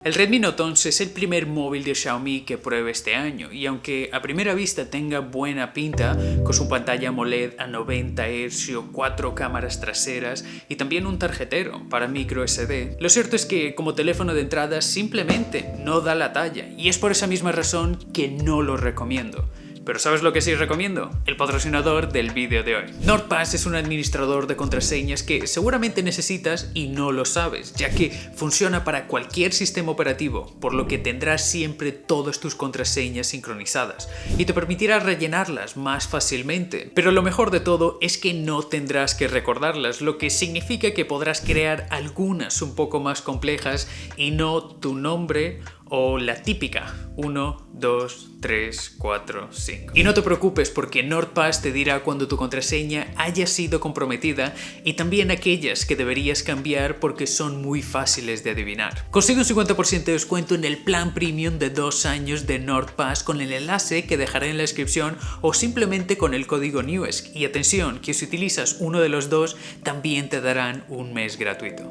El Redmi Note 11 es el primer móvil de Xiaomi que pruebo este año y aunque a primera vista tenga buena pinta, con su pantalla AMOLED a 90 Hz, 4 cámaras traseras y también un tarjetero para micro SD, lo cierto es que como teléfono de entrada simplemente no da la talla y es por esa misma razón que no lo recomiendo. Pero ¿sabes lo que sí recomiendo? El patrocinador del vídeo de hoy. NordPass es un administrador de contraseñas que seguramente necesitas y no lo sabes, ya que funciona para cualquier sistema operativo, por lo que tendrás siempre todas tus contraseñas sincronizadas y te permitirá rellenarlas más fácilmente. Pero lo mejor de todo es que no tendrás que recordarlas, lo que significa que podrás crear algunas un poco más complejas y no tu nombre o la típica 1, 2, 3, 4, 5. Y no te preocupes porque NordPass te dirá cuando tu contraseña haya sido comprometida y también aquellas que deberías cambiar porque son muy fáciles de adivinar. Consigue un 50% de descuento en el plan premium de 2 años de NordPass con el enlace que dejaré en la descripción o simplemente con el código NEWESC. Y atención, que si utilizas uno de los dos también te darán un mes gratuito.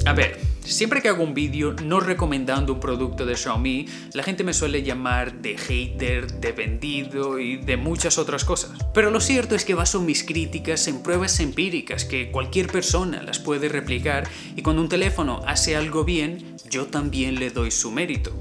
A ver, siempre que hago un vídeo no recomendando un producto de Xiaomi, la gente me suele llamar de hater, de vendido y de muchas otras cosas. Pero lo cierto es que baso mis críticas en pruebas empíricas que cualquier persona las puede replicar y cuando un teléfono hace algo bien, yo también le doy su mérito.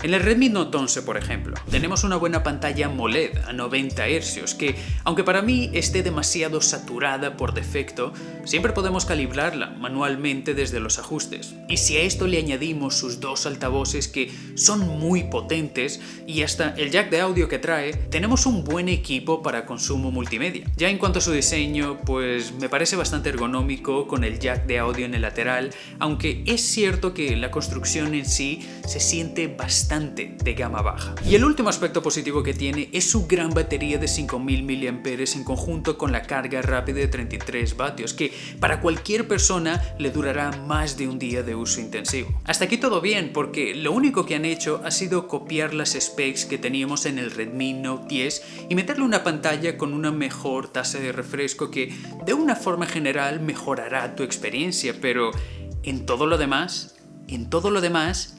En el Redmi Note 11, por ejemplo, tenemos una buena pantalla AMOLED a 90 Hz que, aunque para mí esté demasiado saturada por defecto, siempre podemos calibrarla manualmente desde los ajustes. Y si a esto le añadimos sus dos altavoces que son muy potentes y hasta el jack de audio que trae, tenemos un buen equipo para consumo multimedia. Ya en cuanto a su diseño, pues me parece bastante ergonómico con el jack de audio en el lateral, aunque es cierto que la construcción en sí se siente bastante de gama baja. Y el último aspecto positivo que tiene es su gran batería de 5000 mAh en conjunto con la carga rápida de 33 vatios, que para cualquier persona le durará más de un día de uso intensivo. Hasta aquí todo bien, porque lo único que han hecho ha sido copiar las specs que teníamos en el Redmi Note 10 y meterle una pantalla con una mejor tasa de refresco que de una forma general mejorará tu experiencia, pero en todo lo demás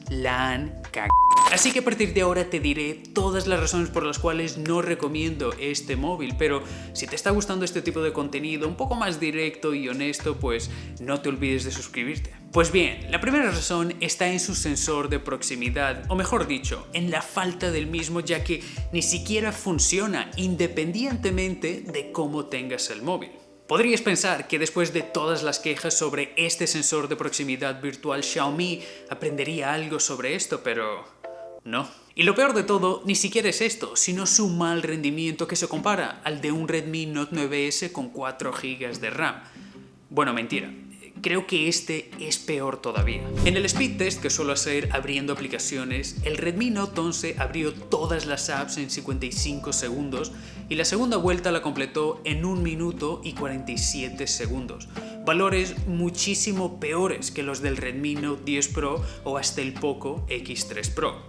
la han cagado. Así que a partir de ahora te diré todas las razones por las cuales no recomiendo este móvil, pero si te está gustando este tipo de contenido un poco más directo y honesto, pues no te olvides de suscribirte. Pues bien, la primera razón está en su sensor de proximidad, o mejor dicho, en la falta del mismo, ya que ni siquiera funciona independientemente de cómo tengas el móvil. Podrías pensar que después de todas las quejas sobre este sensor de proximidad virtual, Xiaomi aprendería algo sobre esto, pero no. Y lo peor de todo, ni siquiera es esto, sino su mal rendimiento que se compara al de un Redmi Note 9S con 4 GB de RAM. Bueno, mentira. Creo que este es peor todavía. En el speed test que suelo hacer abriendo aplicaciones, el Redmi Note 11 abrió todas las apps en 55 segundos y la segunda vuelta la completó en 1 minuto y 47 segundos. Valores muchísimo peores que los del Redmi Note 10 Pro o hasta el Poco X3 Pro.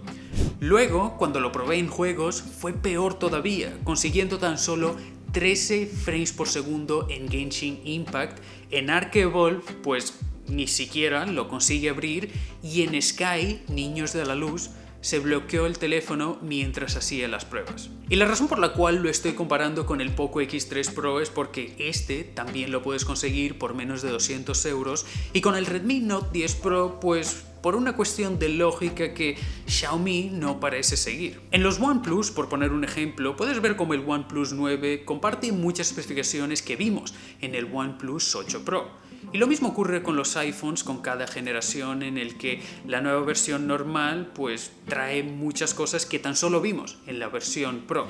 Luego, cuando lo probé en juegos, fue peor todavía, consiguiendo tan solo 13 frames por segundo en Genshin Impact. En Ark Evolve, pues ni siquiera lo consigue abrir, y en Sky, Niños de la Luz, se bloqueó el teléfono mientras hacía las pruebas. Y la razón por la cual lo estoy comparando con el Poco X3 Pro es porque este también lo puedes conseguir por menos de 200 euros y con el Redmi Note 10 Pro, pues por una cuestión de lógica que Xiaomi no parece seguir. En los OnePlus, por poner un ejemplo, puedes ver cómo el OnePlus 9 comparte muchas especificaciones que vimos en el OnePlus 8 Pro. Y lo mismo ocurre con los iPhones con cada generación, en el que la nueva versión normal pues trae muchas cosas que tan solo vimos en la versión Pro.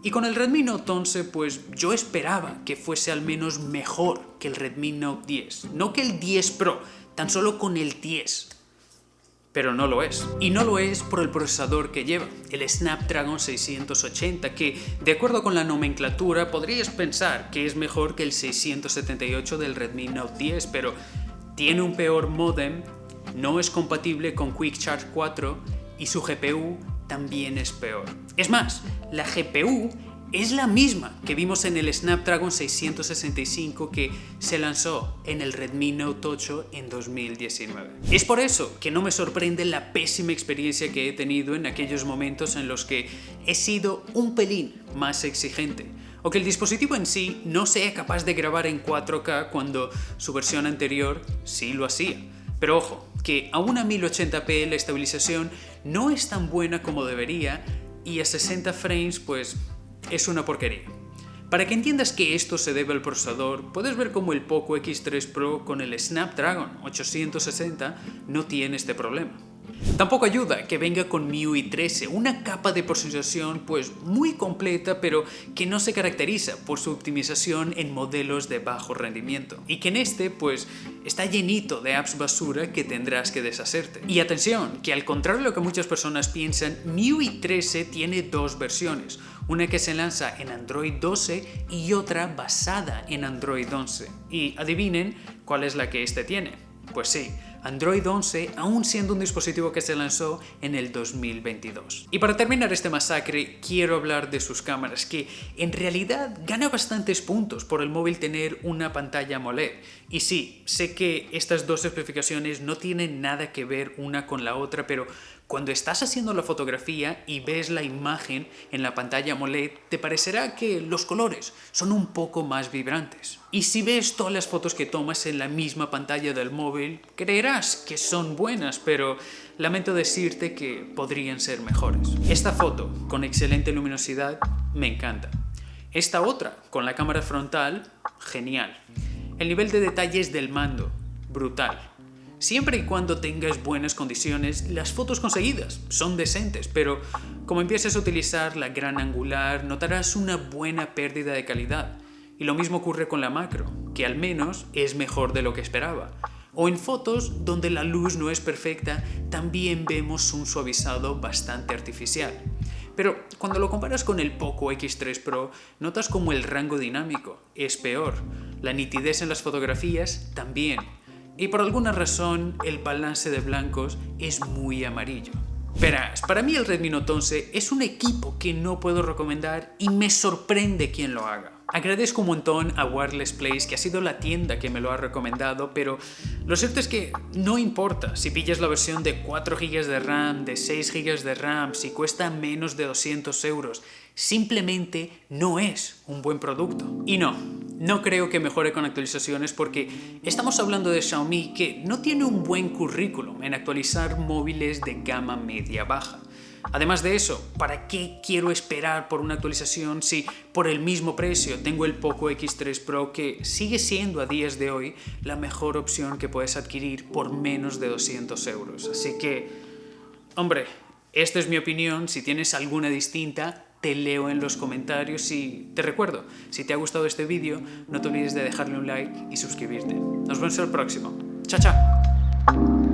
Y con el Redmi Note 11 pues yo esperaba que fuese al menos mejor que el Redmi Note 10, no que el 10 Pro, tan solo con el 10. Pero no lo es. Y no lo es por el procesador que lleva, el Snapdragon 680, que, de acuerdo con la nomenclatura, podrías pensar que es mejor que el 678 del Redmi Note 10, pero tiene un peor módem, no es compatible con Quick Charge 4 y su GPU también es peor. Es más, la GPU es la misma que vimos en el Snapdragon 665 que se lanzó en el Redmi Note 8 en 2019. Es por eso que no me sorprende la pésima experiencia que he tenido en aquellos momentos en los que he sido un pelín más exigente, o que el dispositivo en sí no sea capaz de grabar en 4K cuando su versión anterior sí lo hacía. Pero ojo, que aún a 1080p la estabilización no es tan buena como debería y a 60 frames pues es una porquería. Para que entiendas que esto se debe al procesador, puedes ver cómo el Poco X3 Pro con el Snapdragon 860 no tiene este problema. Tampoco ayuda que venga con MIUI 13, una capa de personalización pues muy completa pero que no se caracteriza por su optimización en modelos de bajo rendimiento y que en este pues está llenito de apps basura que tendrás que deshacerte. Y atención, que al contrario de lo que muchas personas piensan, MIUI 13 tiene dos versiones, una que se lanza en Android 12 y otra basada en Android 11. Y adivinen cuál es la que este tiene. Pues sí, Android 11, aún siendo un dispositivo que se lanzó en el 2022. Y para terminar este masacre, quiero hablar de sus cámaras, que en realidad gana bastantes puntos por el móvil tener una pantalla AMOLED. Y sí, sé que estas dos especificaciones no tienen nada que ver una con la otra, pero cuando estás haciendo la fotografía y ves la imagen en la pantalla AMOLED, te parecerá que los colores son un poco más vibrantes. Y si ves todas las fotos que tomas en la misma pantalla del móvil, creerás que son buenas, pero lamento decirte que podrían ser mejores. Esta foto, con excelente luminosidad, me encanta. Esta otra, con la cámara frontal, genial. El nivel de detalles del mando, brutal. Siempre y cuando tengas buenas condiciones, las fotos conseguidas son decentes, pero como empieces a utilizar la gran angular, notarás una buena pérdida de calidad. Y lo mismo ocurre con la macro, que al menos es mejor de lo que esperaba. O en fotos donde la luz no es perfecta, también vemos un suavizado bastante artificial. Pero cuando lo comparas con el Poco X3 Pro, notas como el rango dinámico es peor, la nitidez en las fotografías también. Y por alguna razón el balance de blancos es muy amarillo. Verás, para mí el Redmi Note 11 es un equipo que no puedo recomendar y me sorprende quien lo haga. Agradezco un montón a Wireless Place, que ha sido la tienda que me lo ha recomendado, pero lo cierto es que no importa si pillas la versión de 4 GB de RAM, de 6 GB de RAM, si cuesta menos de 200 euros, simplemente no es un buen producto. Y no creo que mejore con actualizaciones porque estamos hablando de Xiaomi, que no tiene un buen currículum en actualizar móviles de gama media-baja. Además de eso, ¿para qué quiero esperar por una actualización si por el mismo precio tengo el Poco X3 Pro, que sigue siendo a días de hoy la mejor opción que puedes adquirir por menos de 200 euros? Así que, hombre, esta es mi opinión. Si tienes alguna distinta, te leo en los comentarios y te recuerdo, si te ha gustado este vídeo, no te olvides de dejarle un like y suscribirte. Nos vemos en el próximo. ¡Chao, chao!